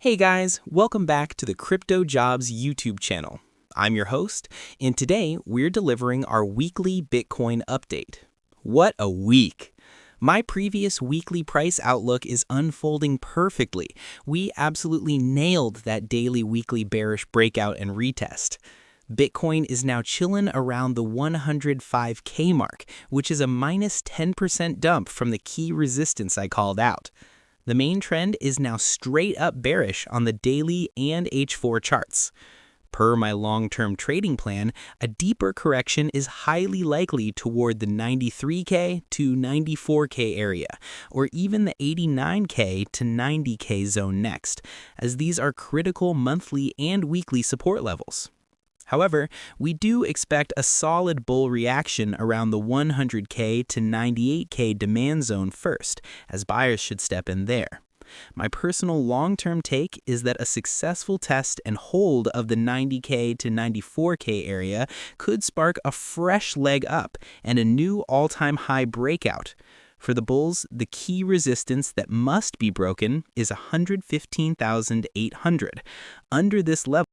Hey guys, welcome back to the CryptoJobs YouTube channel. I'm your host, and today we're delivering our weekly Bitcoin update. What a week! My previous weekly price outlook is unfolding perfectly. We absolutely nailed that daily weekly bearish breakout and retest. Bitcoin is now chilling around the 105K mark, which is a minus 10% dump from the key resistance I called out. The main trend is now straight up bearish on the daily and H4 charts. Per my long-term trading plan, a deeper correction is highly likely toward the 93K to 94K area, or even the 89K to 90K zone next, as these are critical monthly and weekly support levels. However, we do expect a solid bull reaction around the 100K to 98K demand zone first, as buyers should step in there. My personal long-term take is that a successful test and hold of the 90K to 94K area could spark a fresh leg up and a new all-time high breakout. For the bulls, the key resistance that must be broken is 115,800. Under this level,